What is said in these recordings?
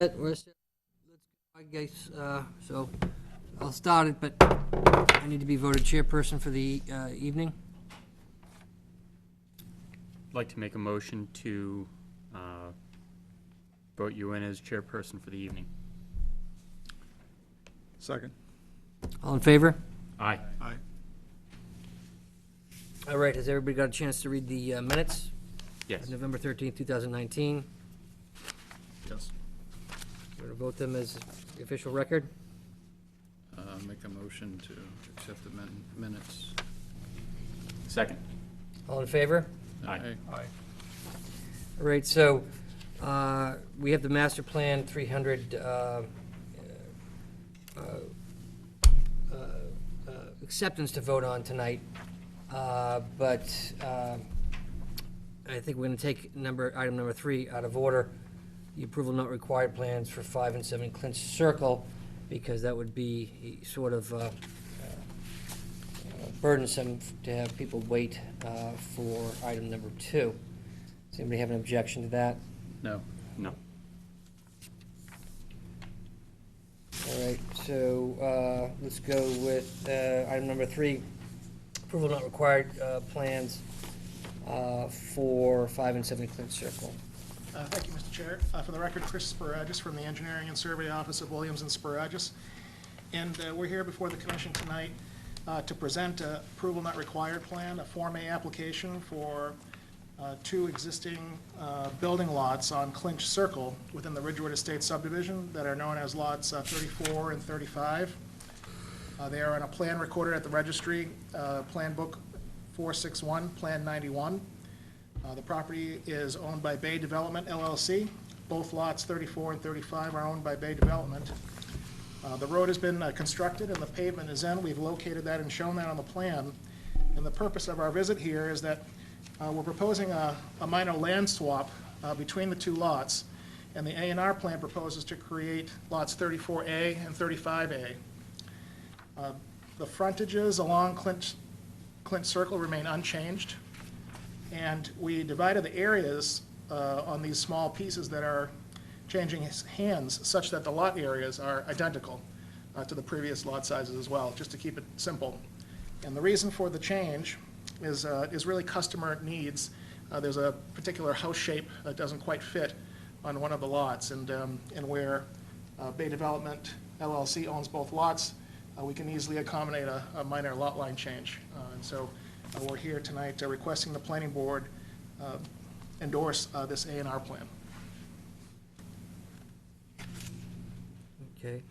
I guess, so I'll start it, but I need to be voted chairperson for the evening. I'd like to make a motion to vote you in as chairperson for the evening. Second. All in favor? Aye. Aye. All right, has everybody got a chance to read the minutes? Yes. November 13th, 2019. Yes. We're going to vote them as the official record. Make a motion to accept the minutes. Second. All in favor? Aye. Aye. All right, so we have the master plan 300 acceptance to vote on tonight, but I think we're going to take item number 3 out of order, the approval not required plans for 5 and 7 Clinch Circle, because that would be sort of burdensome to have people wait for item number 2. Does anybody have an objection to that? No. No. All right, so let's go with item number 3, approval not required plans for 5 and 7 Clint Circle. Thank you, Mr. Chair. For the record, Chris Sparagus from the Engineering and Survey Office of Williams and Sparagus. And we're here before the commission tonight to present a approval not required plan, a Form A application for 2 existing building lots on Clinch Circle within the Ridgewood Estate subdivision that are known as lots 34 and 35. They are on a plan recorded at the registry, Plan Book 461, Plan 91. The property is owned by Bay Development LLC. Both lots 34 and 35 are owned by Bay Development. The road has been constructed and the pavement is in. We've located that and shown that on the plan. And the purpose of our visit here is that we're proposing a minor land swap between the 2 lots. And the A&R plan proposes to create lots 34A and 35A. The frontages along Clint Circle remain unchanged. And we divided the areas on these small pieces that are changing hands such that the lot areas are identical to the previous lot sizes as well, just to keep it simple. And the reason for the change is really customer needs. There's a particular house shape that doesn't quite fit on one of the lots, and where Bay Development LLC owns both lots, we can easily accommodate a minor lot line change. And so we're here tonight requesting the planning board endorse this A&R plan. Okay.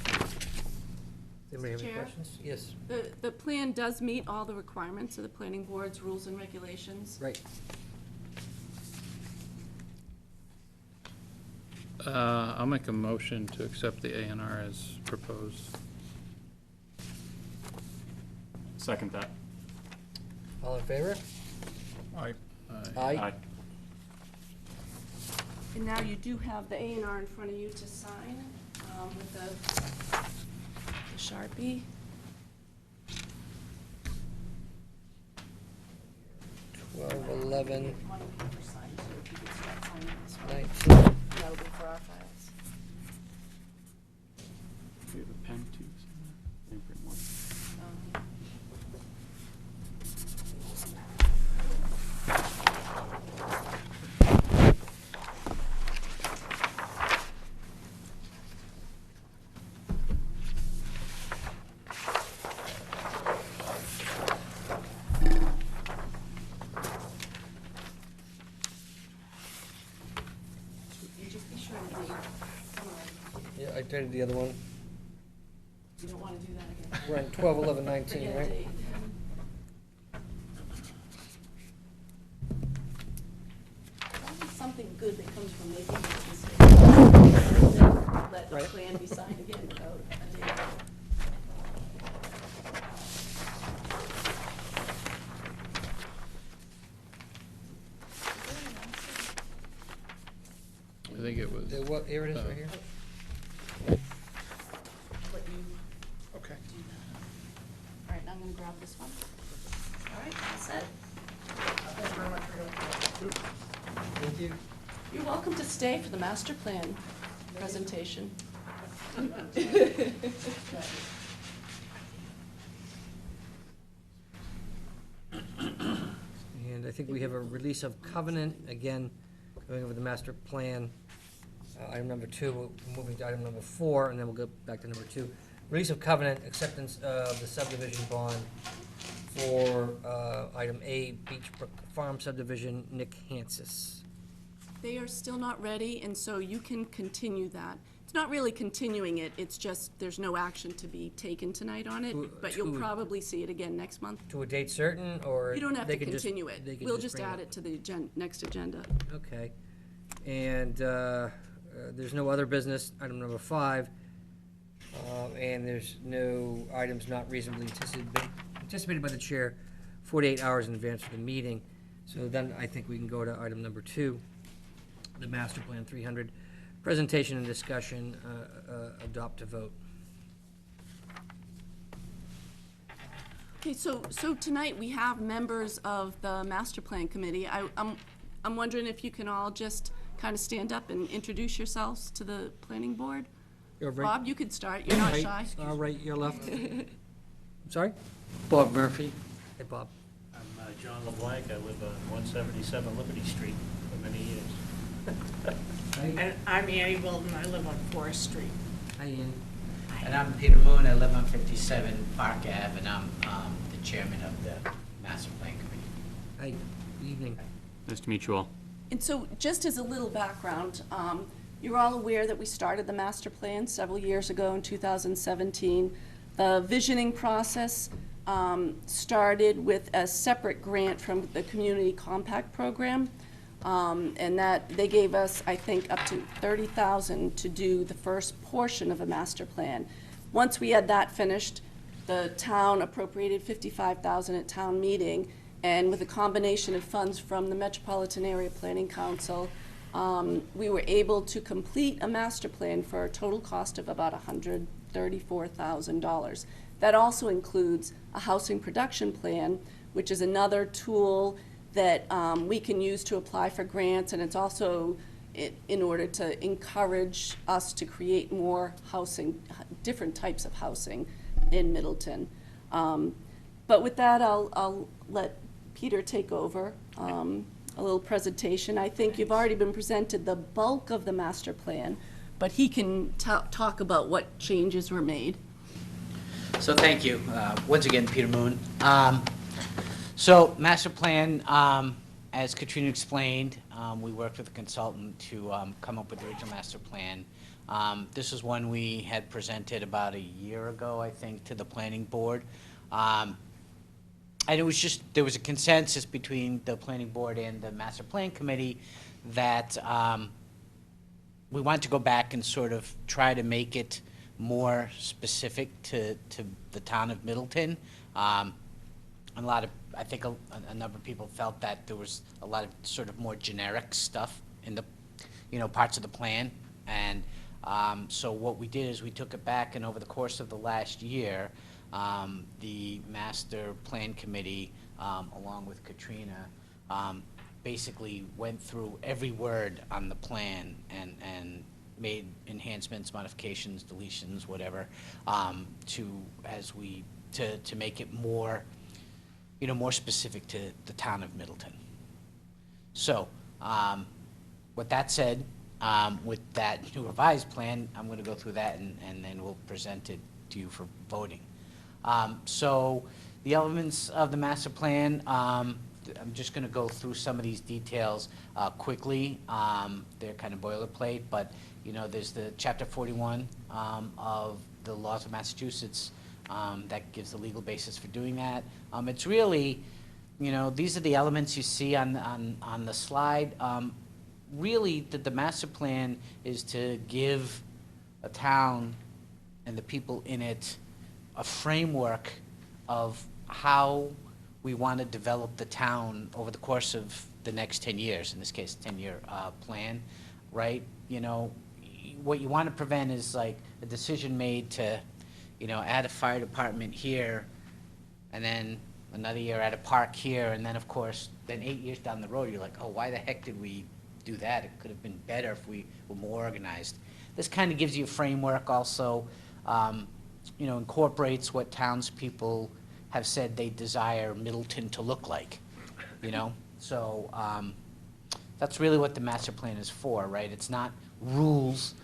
Does anybody have any Chair? questions? Yes, The plan does meet all the requirements of the planning board's rules and regulations. right. I'll make a motion to accept the A&R as proposed. Second that. All in favor? Aye. Aye. And now you do have the A&R in front of you to sign with the Sharpie. 12, 11, One paper sign, so if you could start signing this one. 19. That'll be for our files. We have a pen too. Maybe bring one. You just be sure to leave. Come on. Yeah, I did the other one. You don't want to do that again. We're on 12, 11, 19, Forget right? date. Always something good that comes from making these mistakes. Let the Right. plan be signed again without a date. I think it was. Here it is, right here. What you Okay. do that. All right, now I'm going to grab this one. All right, that's it. Thank you very much for your help. Thank you. You're welcome to stay for the master plan presentation. And I think we have a release of covenant, again, going over the master plan. Item number 2, we're moving to item number 4, and then we'll go back to number 2. Release of covenant, acceptance of the subdivision bond for item A, Beechbrook Farm subdivision, Nick Hansis. They are still not ready, and so you can continue that. It's not really continuing it, it's just, there's no action to be taken tonight on it, but you'll To- probably see it again next month. To a date certain, or? You don't have they to can just- continue it. they can We'll just bring add it to the next agenda. Okay. And there's no other business, item number 5. And there's no items not reasonably anticipated by the chair 48 hours in advance of the meeting. So then I think we can go to item number 2, the master plan 300, presentation and discussion, adopt to vote. Okay, so tonight we have members of the master plan committee. I'm wondering if you can all just kind of stand up and introduce yourselves to the planning board. You're right- Bob, you could start, you're not right- shy. Right, your left. I'm sorry? Bob Murphy. Hey, Bob. I'm John LeBlanc. I live on 177 Liberty Street for many years. And I'm Annie Wilden, I live on Forest Street. Hi, Ian. And I'm Peter Moon, I live on 57 Park Ave, and I'm the chairman of the Master Plan Committee. Hi, good evening. Nice to meet you all. And so, just as a little background, you're all aware that we started the master plan several years ago in 2017. The visioning process started with a separate grant from the Community Compact Program, and that they gave us, I think, up to $30,000 to do the first portion of a master plan. Once we had that finished, the town appropriated $55,000 at town meeting, and with a combination of funds from the Metropolitan Area Planning Council, we were able to complete a master plan for a total cost of about $134,000. That also includes a housing production plan, which is another tool that we can use to apply for grants, and it's also in order to encourage us to create more housing, different types of housing in Middleton. But with that, I'll let Peter take over, a little presentation. I think you've already been presented the bulk of the master plan, but he can talk about what changes were made. So thank you. Once again, Peter Moon. So master plan, as Katrina explained, we worked with a consultant to come up with the original master plan. This is one we had presented about a year ago, I think, to the planning board. And it was just, there was a consensus between the planning board and the master plan committee that we wanted to go back and sort of try to make it more specific to the town of Middleton. A lot of, I think a number of people felt that there was a lot of sort of more generic stuff in the, parts of the plan. And so what we did is we took it back, and over the course of the last year, the master plan committee, along with Katrina, basically went through every word on the plan and made enhancements, modifications, deletions, whatever, to make it more, more specific to the town of Middleton. So, with that said, with that new revised plan, I'm going to go through that and then we'll present it to you for voting. So, the elements of the master plan, I'm just going to go through some of these details quickly. They're kind of boilerplate, but there's the Chapter 41 of the laws of Massachusetts that gives the legal basis for doing that. It's really, these are the elements you see on the slide. Really, the master plan is to give a town and the people in it a framework of how we want to develop the town over the course of the next 10 years, in this case, 10-year plan, right? What you want to prevent is like a decision made to, add a fire department here, and then another year add a park here, and then, of course, then 8 years down the road, you're like, oh, why the heck did we do that? It could have been better if we were more organized. this kind of gives you a framework also, incorporates what townspeople have said they desire Middleton to look like, So, that's really what the master plan is for, right? It's not rules,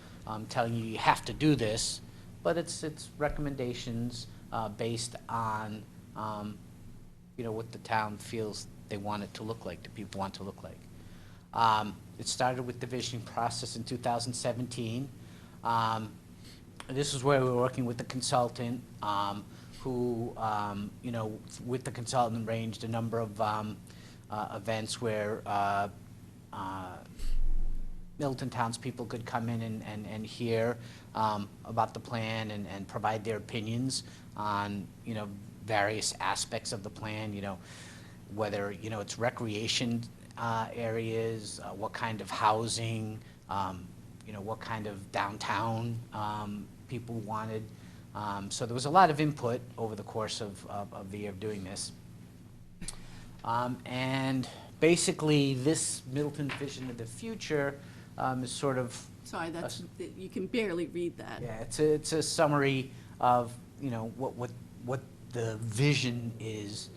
telling you have to do this, but it's recommendations, based on, what the town feels they want it to look like, the people want to look like. It started with the visioning process in 2017. This is where we were working with the consultant, who, with the consultant arranged a number of events where Middleton townspeople could come in and hear about the plan and provide their opinions on, various aspects of the plan, whether, it's recreation areas, what kind of housing, what kind of downtown people wanted. So there was a lot of input over the course of the year of doing this. And basically, this Middleton vision of the future is sort of, Sorry, you can barely read that. yeah, it's a summary of, what the vision is,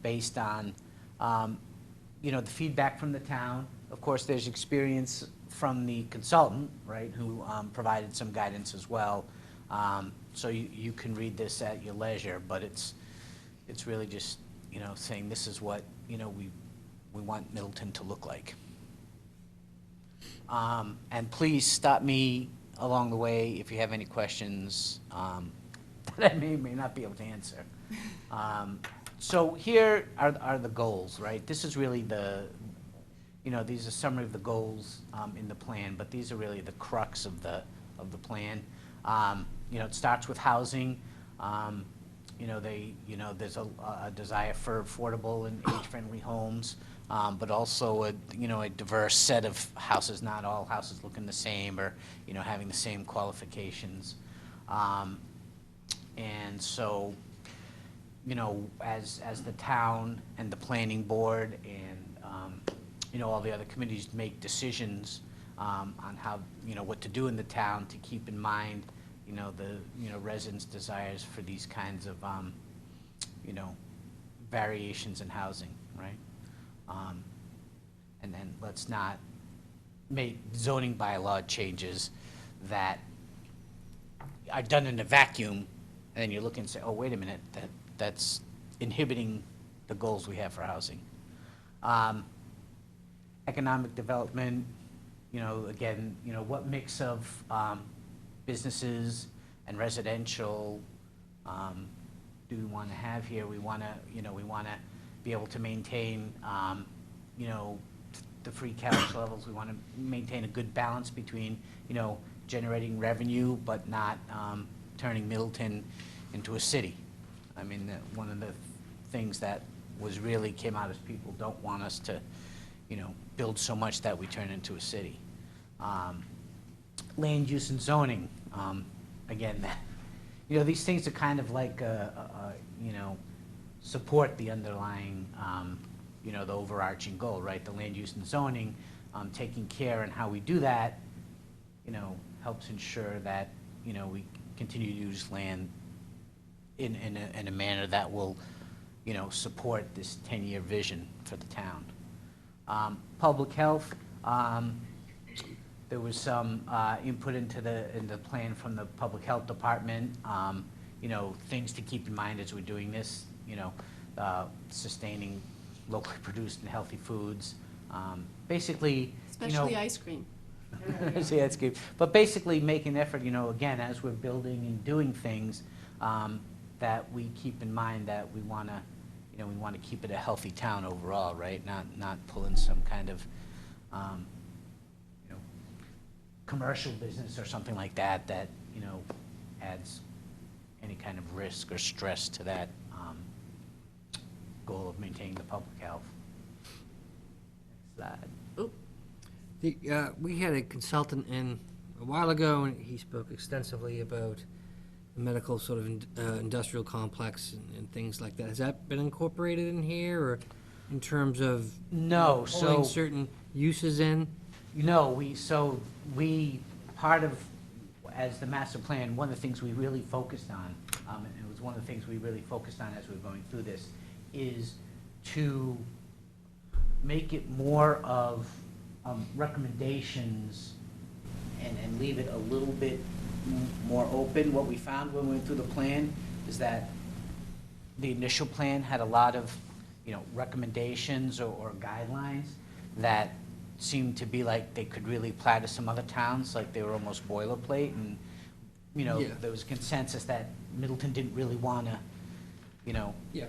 based on, the feedback from the town. Of course, there's experience from the consultant, right, who provided some guidance as well. So you can read this at your leisure, but it's really just, saying this is what, we want Middleton to look like. And please stop me along the way if you have any questions that I may not be able to answer. So here are the goals, right? This is really these are summary of the goals in the plan, but these are really the crux of the plan. It starts with housing. There's a desire for affordable and age-friendly homes, but also a diverse set of houses, not all houses looking the same or, having the same qualifications. And so, as the town and the planning board and, all the other committees make decisions on how, what to do in the town, to keep in mind, the residents' desires for these kinds of, variations in housing, right? And then let's not make zoning bylaw changes that are done in a vacuum, and then you look and say, oh, wait a minute, that's inhibiting the goals we have for housing. Economic development, again, what mix of businesses and residential do we want to have here? We want to be able to maintain, the free cash levels. We want to maintain a good balance between, generating revenue, but not turning Middleton into a city. I mean, one of the things that really came out is people don't want us to, build so much that we turn into a city. Land use and zoning, again, these things are kind of like, support the underlying, the overarching goal, right? The land use and zoning, taking care and how we do that, helps ensure that, we continue to use land in a manner that will, support this 10-year vision for the town. Public health, there was some input into the plan from the public health department, things to keep in mind as we're doing this, sustaining locally produced and healthy foods, basically, Especially ice cream. See, that's good. But basically making an effort, again, as we're building and doing things, that we keep in mind that we want to keep it a healthy town overall, right? Not pulling some kind of, commercial business or something like that, adds any kind of risk or stress to that, goal of maintaining the public health. Next slide. We had a consultant in a while ago, and he spoke extensively about the medical sort of industrial complex and things like that. Has that been incorporated in here, or in terms of No, pulling so, certain uses in? no, we part of, as the master plan, one of the things we really focused on, and it was one of the things we really focused on as we were going through this, is to make it more of recommendations and leave it a little bit more open. What we found when we went through the plan is that the initial plan had a lot of, recommendations or guidelines that seemed to be like they could really apply to some other towns, like they were almost boilerplate, and, Yeah. there was consensus that Middleton didn't really wanna, Yeah.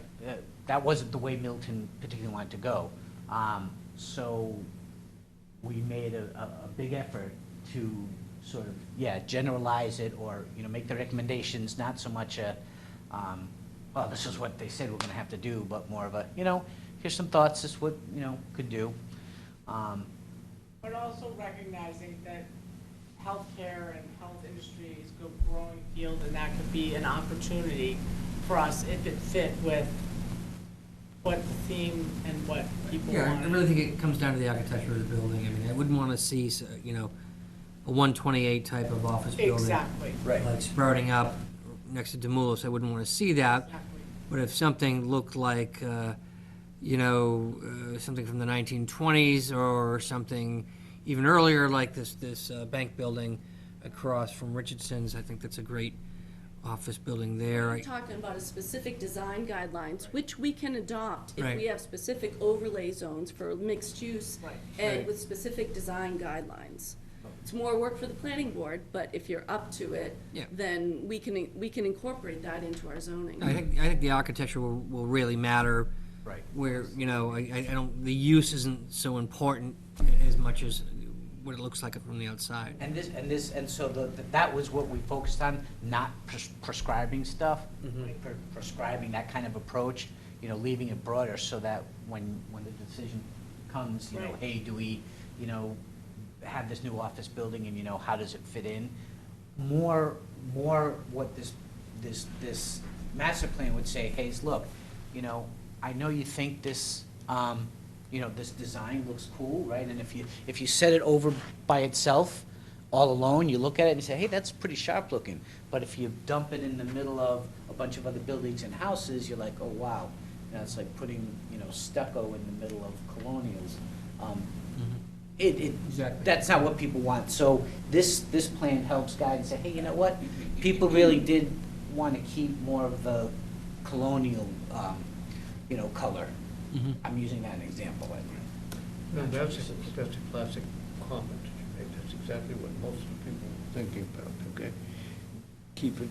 that wasn't the way Middleton particularly wanted to go. So we made a big effort to sort of, generalize it, or, make the recommendations not so much oh, this is what they said we're gonna have to do, but more of a, here's some thoughts, this is what, could do. But also recognizing that healthcare and health industry is a growing field, and that could be an opportunity for us if it fit with what the theme and what people Yeah, want. I really think it comes down to the architecture of the building. I mean, I wouldn't want to see, a 128 type of office building. Exactly. Like sprouting up next to Demoulas. I wouldn't want to see that. Exactly. But if something looked like, something from the 1920s or something even earlier, like this bank building across from Richardson's, I think that's a great office building there. We're talking about a specific design guidelines, which we can adopt if Right. we have specific overlay zones for mixed use Right. and Right. with specific design guidelines. It's more work for the planning board, but if you're up to it, Yeah. then we can incorporate that into our zoning. I think the architecture will really matter. Right. Where, I don't, the use isn't so important as much as what it looks like from the outside. And so that was what we focused on, not prescribing stuff, like prescribing that kind of approach, leaving it broader, so that when the decision comes, Right. hey, do we, have this new office building, and, how does it fit in? More what this master plan would say, hey, look, I know you think this, this design looks cool, right? And if you set it over by itself, all alone, you look at it and you say, hey, that's pretty sharp looking. But if you dump it in the middle of a bunch of other buildings and houses, you're like, oh, wow. It's like putting, stucco in the middle of colonials. Exactly. That's not what people want. So this plan helps guide and say, hey, you know what? People really did want to keep more of the colonial, color. I'm using that as an example. No, that's a classic comment that you make. That's exactly what most of the people are thinking about, okay? Keep it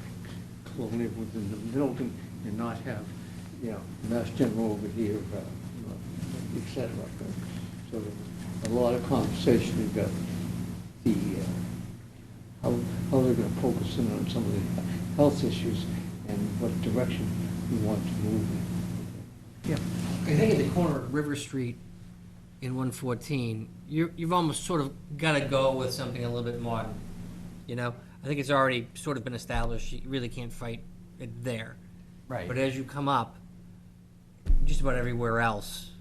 colonial within the building and not have, Mass General over here, et cetera. So a lot of conversation about the, how they're gonna focus in on some of the health issues and what direction we want to move in. Yeah. I think at the corner of River Street in 114, you've almost sort of got to go with something a little bit modern, I think it's already sort of been established, you really can't fight it there. Right. But as you come up, just about everywhere else,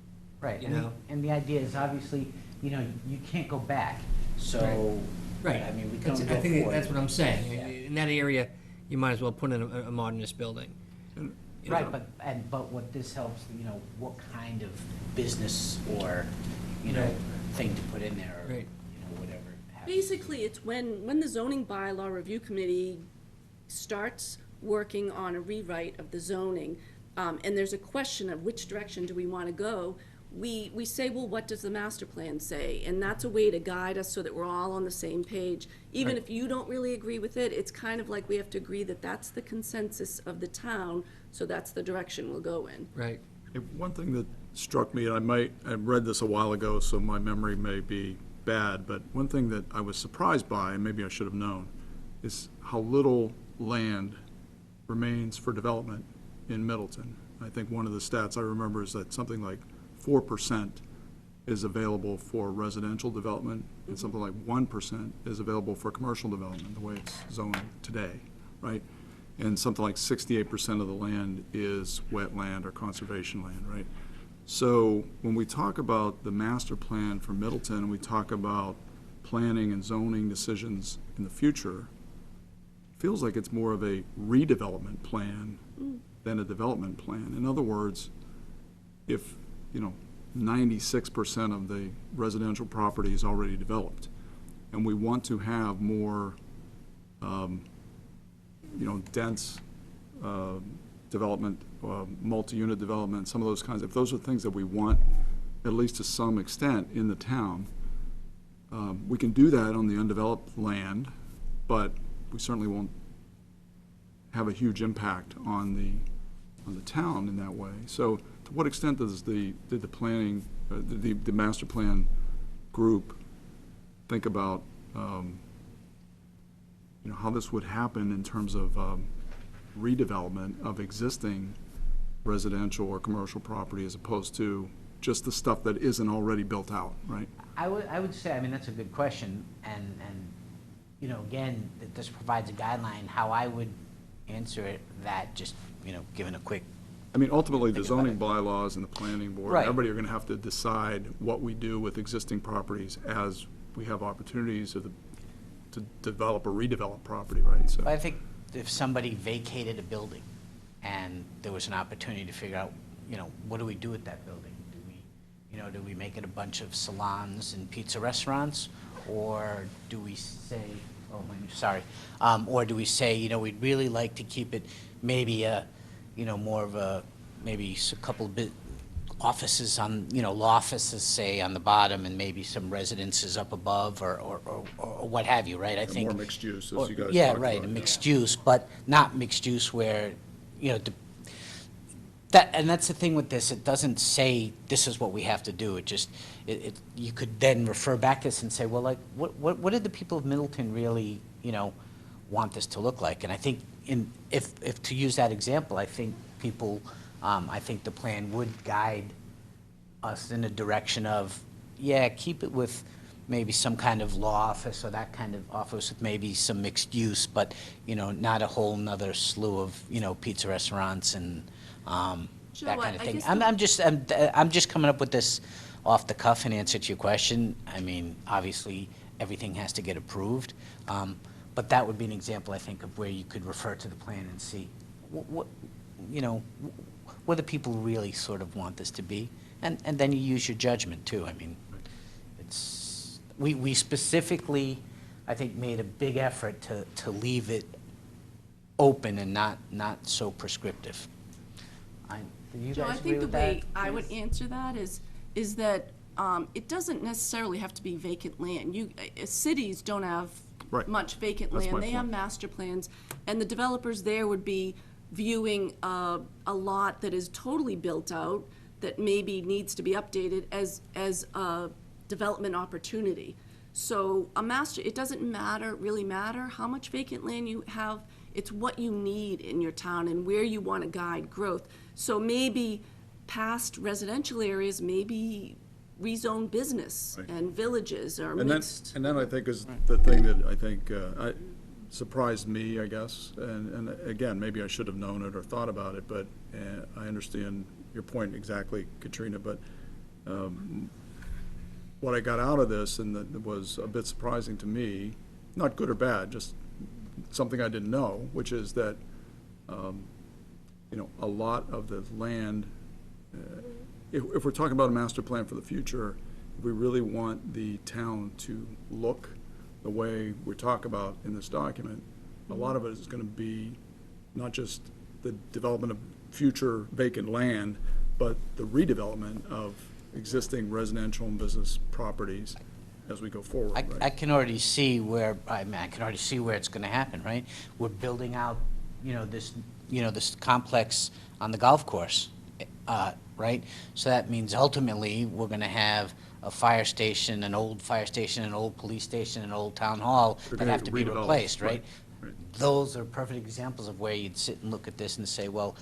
Right, you know? and the idea is obviously, you can't go back, so. Right. I mean, we can That's- only go I think forward. that's what I'm saying. Yeah. In that area, you might as well put in a modernist building. Right, but what this helps, what kind of business or, Right. thing to put in there, or, Right. whatever. happens. Basically, it's when the zoning bylaw review committee starts working on a rewrite of the zoning, and there's a question of which direction do we want to go, we say, well, what does the master plan say? And that's a way to guide us so that we're all on the same page. Even Right. if you don't really agree with it, it's kind of like we have to agree that that's the consensus of the town, so that's the direction we'll go in. Right. One thing that struck me, and I read this a while ago, so my memory may be bad, but one thing that I was surprised by, and maybe I should have known, is how little land remains for development in Middleton. I think one of the stats I remember is that something like 4% is available for residential development, and something like 1% is available for commercial development, the way it's zoned today, right? And something like 68% of the land is wetland or conservation land, right? So when we talk about the master plan for Middleton, and we talk about planning and zoning decisions in the future, feels like it's more of a redevelopment plan than a development plan. In other words, if, 96% of the residential property is already developed, and we want to have more, dense development, multi-unit development, some of those kinds, if those are things that we want, at least to some extent, in the town, we can do that on the undeveloped land, but we certainly won't have a huge impact on the town in that way. So to what extent did the planning, the master plan group think about, how this would happen in terms of redevelopment of existing residential or commercial property as opposed to just the stuff that isn't already built out, right? I would say, I mean, that's a good question, and again, this provides a guideline. How I would answer it, that just, given a quick. I mean, ultimately, the Think about zoning it. bylaws and the planning board, Right. everybody are gonna have to decide what we do with existing properties as we have opportunities to develop or redevelop property, right? So, I think if somebody vacated a building and there was an opportunity to figure out, what do we do with that building? Do we make it a bunch of salons and pizza restaurants? Or do we say, or do we say, we'd really like to keep it maybe more of a, maybe a couple of offices on, law offices, say, on the bottom, and maybe some residences up above, or what have you, right? I think. more mixed use, Or- as you guys Yeah, talked right, about. a mixed use, but not mixed use where, and that's the thing with this, it doesn't say this is what we have to do, it just, you could then refer back to this and say, well, like, what did the people of Middleton really, want this to look like? And I think if to use that example, I think people, I think the plan would guide us in a direction of, yeah, keep it with maybe some kind of law office or that kind of office with maybe some mixed use, but, not a whole nother slew of, pizza restaurants and, Joe, that kind of I thing. guess I'm just coming up with this off the cuff in answer to your question. I mean, obviously, everything has to get approved. But that would be an example, I think, of where you could refer to the plan and see what the people really sort of want this to be. And then you use your judgment, too. I mean, we specifically, I think, made a big effort to leave it open and not so prescriptive. Do you Joe, I guys agree think the with way that? I would answer that is that it doesn't necessarily have to be vacant land. Cities don't have Right. much vacant That's land. my They have point. master plans, and the developers there would be viewing a lot that is totally built out, that maybe needs to be updated as a development opportunity. So it doesn't really matter how much vacant land you have, it's what you need in your town and where you want to guide growth. So maybe past residential areas, maybe rezone business Right. and villages or And mixed. then I think is the thing that I think surprised me, I guess, and again, maybe I should have known it or thought about it, but I understand your point exactly, Katrina, but what I got out of this and that was a bit surprising to me, not good or bad, just something I didn't know, which is that, a lot of the land, if we're talking about a master plan for the future, if we really want the town to look the way we talk about in this document, a lot of it is gonna be not just the development of future vacant land, but the redevelopment of existing residential and business properties as we go forward, I right? can already see where, I can already see where it's gonna happen, right? We're building out, this complex on the golf course, right? So that means ultimately, we're gonna have a fire station, an old fire station, an old police station, an old town hall They're that gonna have to be redevelop, replaced, right, right? right. Those are perfect examples of where you'd sit and look at this and say, well,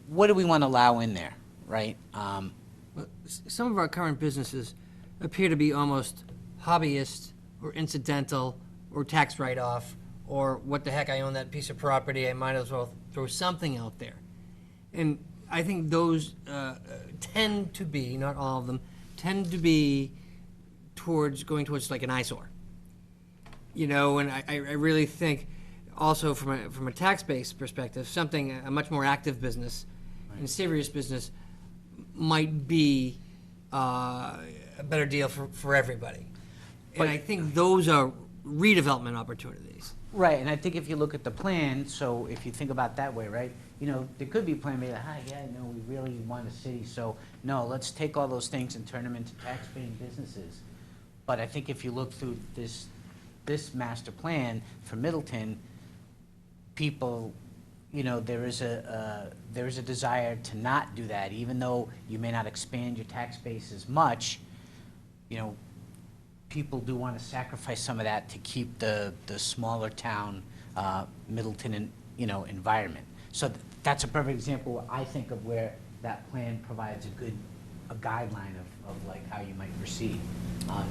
what do we wanna allow in there, right? Well, some of our current businesses appear to be almost hobbyist or incidental or tax write-off or what the heck, I own that piece of property, I might as well throw something out there. And I think those tend to be, not all of them, tend to be going towards like an eyesore. You know, and I really think also from a tax-based perspective, a much more active business and serious business might be a better deal for everybody. And I think those are redevelopment opportunities. Right, and I think if you look at the plan, so if you think about that way, right? You know, there could be a plan, maybe like, we really want a city, so no, let's take all those things and turn them into tax-paying businesses. But I think if you look through this master plan for Middleton, people, you know, there is a desire to not do that, even though you may not expand your tax base as much, you know, people do want to sacrifice some of that to keep the smaller town, Middleton, environment. So that's a perfect example, I think, of where that plan provides a guideline of like how you might proceed.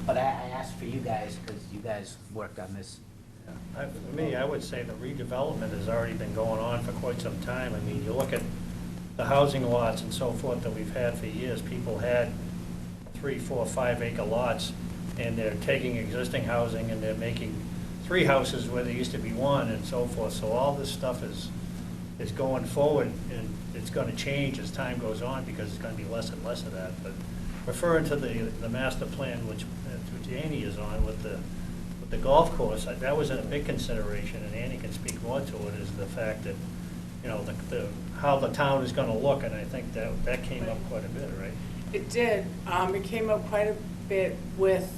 But I asked for you guys, because you guys worked on this. For me, I would say the redevelopment has already been going on for quite some time. I mean, you look at the housing lots and so forth that we've had for years. People had 3, 4, 5 acre lots, and they're taking existing housing and they're making 3 houses where there used to be 1 and so forth. So all this stuff is going forward, and it's going to change as time goes on because it's going to be less and less of that. But referring to the master plan, which Annie is on with the golf course, that was a big consideration, and Annie can speak more to it, is the fact that, you know, how the town is going to look, and I think that came up quite a bit, right? It did. It came up quite a bit with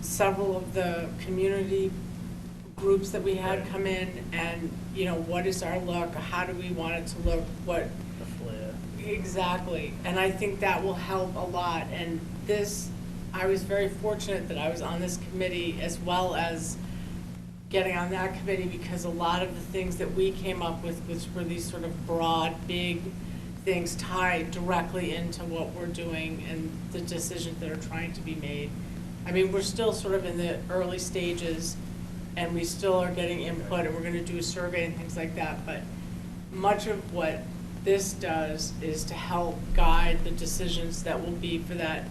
several of the community groups that we had come in, and, you know, what is our look? How do we want it to look? What? The flair. Exactly. And I think that will help a lot. And I was very fortunate that I was on this committee as well as getting on that committee, because a lot of the things that we came up with, which were these sort of broad, big things tied directly into what we're doing and the decisions that are trying to be made. I mean, we're still sort of in the early stages, and we still are getting input, and we're gonna do a survey and things like that, but much of what this does is to help guide the decisions that will be for that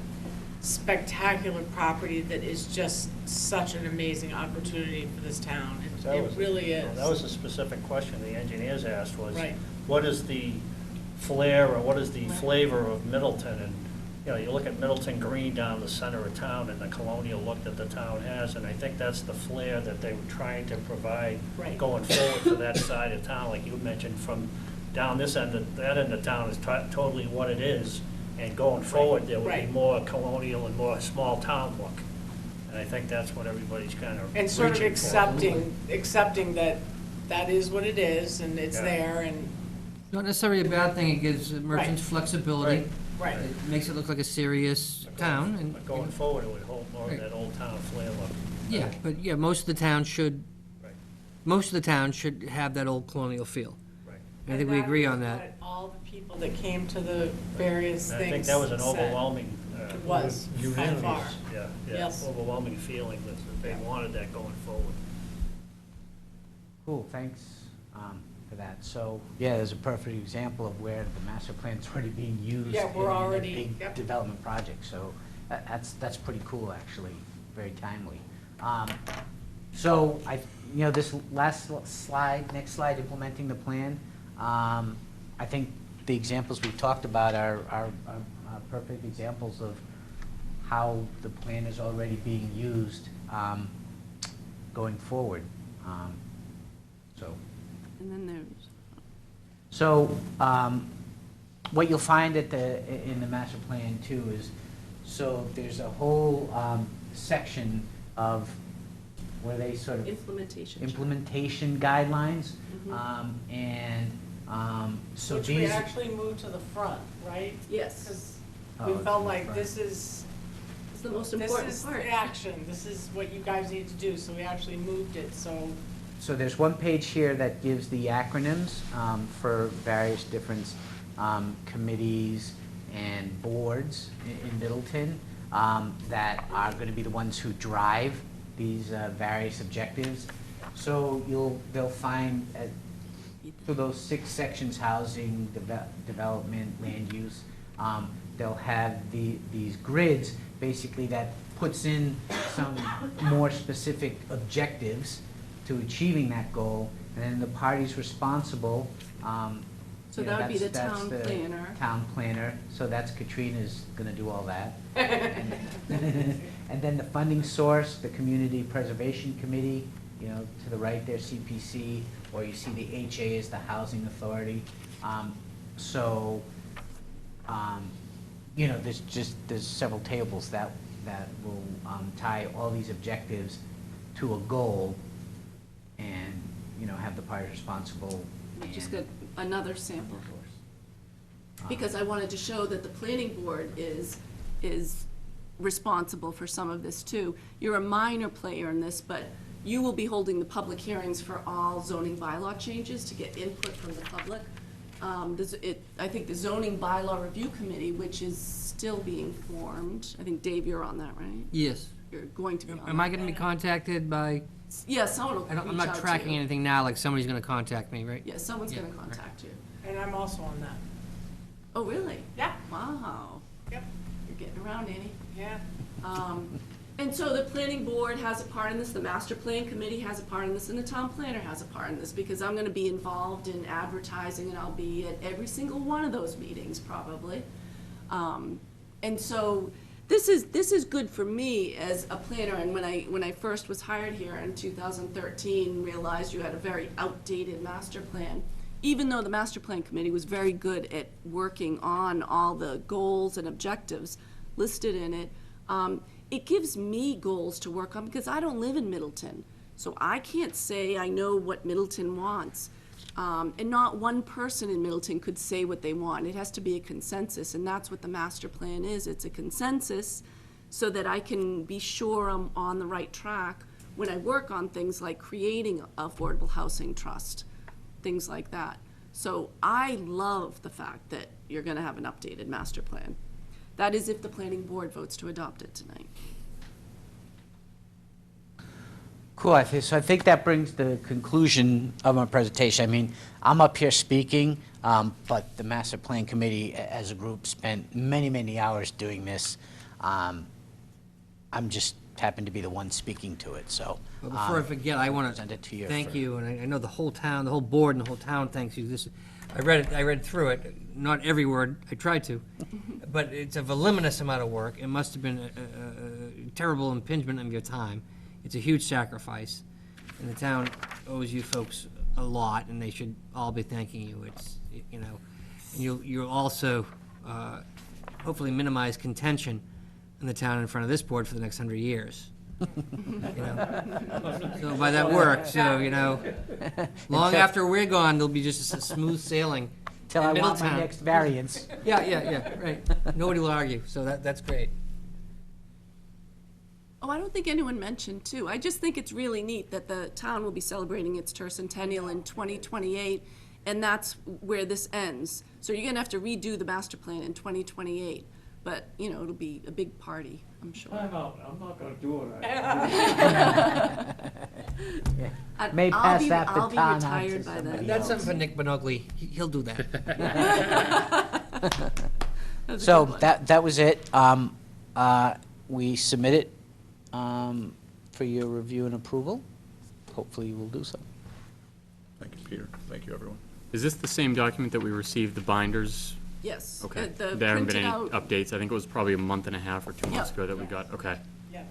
spectacular property that is just such an amazing opportunity for this town. It really is. That was a specific question the engineers asked, was Right. what is the flair or what is the flavor of Middleton? And, you know, you look at Middleton green down the center of town and the colonial look that the town has, and I think that's the flair that they were trying to provide Right. going forward for that side of town, like you mentioned, from down this end, that end of town is totally what it is, and going forward, there will be Right. more colonial and more small town look. And I think that's what everybody's kind of And sort of reaching for. accepting that that is what it is, and it's Yeah. there, and, Not necessarily a bad thing, it gives merchants flexibility. right. It makes it look like a serious town, and, But going forward, it would hold more of Right. that old town flair look. yeah, but yeah, most of the town should have that old colonial feel. Right. And I think we agree on is that. what all the people that came to the various And things I think that was an said. overwhelming, It was, by Unanimous. far. yeah, Yes. overwhelming feeling that they wanted that going forward. Cool, thanks for that. So, yeah, there's a perfect example of where the master plan's already being used Yeah, we're in a already- big yep. development project, so that's pretty cool, actually, very timely. So, this next slide, implementing the plan, I think the examples we've talked about are perfect examples of how the plan is already being used going forward. So. And then there's, So, what you'll find in the master plan too is, so there's a whole section of where they sort of implementation. implementation guidelines, Mhm. so Which we these. actually moved to the front, right? Yes. Because Oh, we it's felt in the like front. this is It's the most important part. This is action, this is what you guys need to do, so we actually moved it, so. So there's one page here that gives the acronyms for various different committees and boards in Middleton that are going to be the ones who drive these various objectives. So they'll find through those 6 sections, housing, development, land use, They'll have these grids, basically, that puts in some more specific objectives to achieving that goal, and then the parties responsible, So you know, that would be the that's town planner. Town planner, so that's Katrina's gonna do all that. And then the funding source, the Community Preservation Committee, you know, to the right there, CPC, or you see the HA is the Housing Authority. So, you know, there's several tables that will tie all these objectives to a goal and, you know, have the parties responsible. We just and- got another sample. Because I wanted to show that the planning board is responsible for some of this too. You're a minor player in this, but you will be holding the public hearings for all zoning bylaw changes to get input from the public. I think the zoning bylaw review committee, which is still being formed, I think, Dave, you're on that, right? Yes. You're going to be on that. Am I gonna be contacted by, Yeah, someone will reach out to you. I'm not tracking anything now, like somebody's gonna contact me, right? Yeah, someone's Yeah, gonna right. contact you. And I'm also on that. Oh, really? Yeah. Wow. Yep. You're getting around, Annie. Yeah. And so the planning board has a part in this, the master plan committee has a part in this, and the town planner has a part in this, because I'm gonna be involved in advertising, and I'll be at every single one of those meetings, probably. And so, this is good for me as a planner, and when I first was hired here in 2013, realized you had a very outdated master plan. Even though the master plan committee was very good at working on all the goals and objectives listed in it, it gives me goals to work on because I don't live in Middleton. So I can't say I know what Middleton wants. And not one person in Middleton could say what they want. It has to be a consensus, and that's what the master plan is. It's a consensus so that I can be sure I'm on the right track when I work on things like creating affordable housing trust, things like that. So I love the fact that you're gonna have an updated master plan. That is if the planning board votes to adopt it tonight. Cool, so I think that brings the conclusion of my presentation. I mean, I'm up here speaking, but the master plan committee as a group spent many, many hours doing this. I'm just happened to be the one speaking to it, so. But before I forget, I want Send it to to you thank for- you, and I know the whole town, the whole board and the whole town thanks you. I read through it, not every word, I tried to, but it's a voluminous amount of work. It must have been a terrible impingement of your time. It's a huge sacrifice, and the town owes you folks a lot, and they should all be thanking you. It's, you know, and you'll also hopefully minimize contention in the town in front of this board for the next 100 years. You know? So by that work, so, you know, long after we're gone, there'll be just a smooth sailing Till in I want my Middletown. next variance. Yeah, right. Nobody will argue, so that's great. Oh, I don't think anyone mentioned too. I just think it's really neat that the town will be celebrating its tercentennial in 2028, and that's where this ends. So you're gonna have to redo the master plan in 2028, but, you know, it'll be a big party, I'm sure. I'm out, I'm not gonna do it. And May I'll pass be- that I'll be baton on to retired by somebody then. That's something for Nick Benugly. He'll do that. That's a So good one. that was it. We submit it for your review and approval. Hopefully you will do so. Thank you, Peter. Thank you, everyone. Is this the same document that we received, the binders? Yes. Okay. The There haven't been printed any out- updates. I think it was probably a month and a half or 2 months Yep. ago that we got, okay. Yes.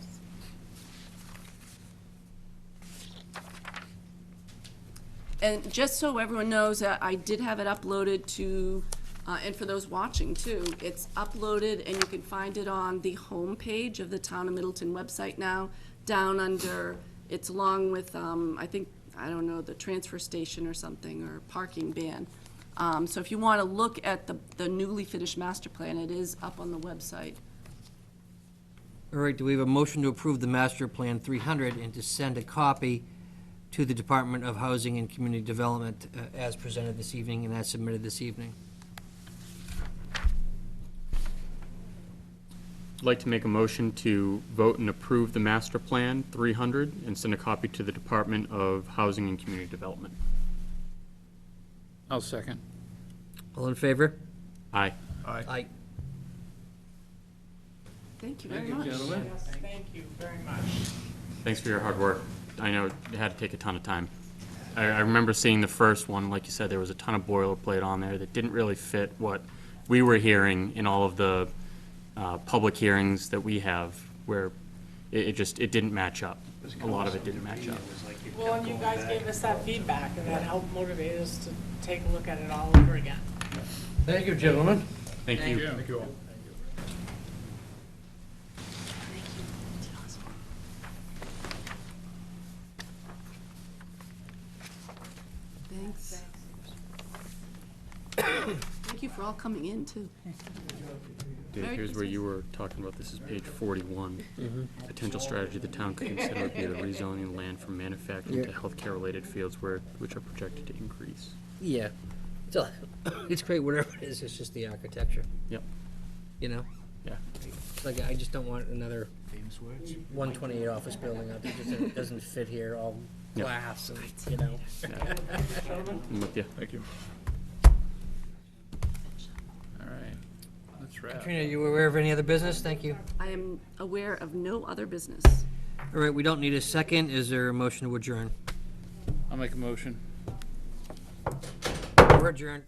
And just so everyone knows, I did have it uploaded to, and for those watching too, it's uploaded and you can find it on the homepage of the Town of Middleton website now, down under, it's along with, I think, I don't know, the transfer station or something, or parking ban. So if you want to look at the newly finished master plan, it is up on the website. All right, do we have a motion to approve the master plan 300 and to send a copy to the Department of Housing and Community Development as presented this evening and as submitted this evening? I'd like to make a motion to vote and approve the master plan 300 and send a copy to the Department of Housing and Community Development. I'll second. All in favor? Aye. Aye. Aye. Thank you very much. Yes, thank you very much. Thanks for your hard work. I know it had to take a ton of time. I remember seeing the first one, like you said, there was a ton of boilerplate on there that didn't really fit what we were hearing in all of the public hearings that we have, where it didn't match up. A lot of it didn't match up. Well, and you guys gave us that feedback, and that helped motivate us to take a look at it all over again. Thank you, gentlemen. Thank you. Thank you all. Thanks. Thank you for all coming in, too. Dave, Merry here's where you Christmas. were talking about, this is page 41. Potential strategy the town could consider would be the rezoning land from manufacturing to healthcare-related fields which are projected to increase. Yeah. So, it's great, whatever it is, it's just the architecture, Yep, you know? yeah. Like, I just don't want another 128 office building out there, just doesn't fit here, all Yep. glass and, you know? I'm with you. Thank you. All right, let's wrap. Katrina, you aware of any other business? Thank you. I am aware of no other business. All right, we don't need a second. Is there a motion to adjourn? I'll make a motion. We're adjourned.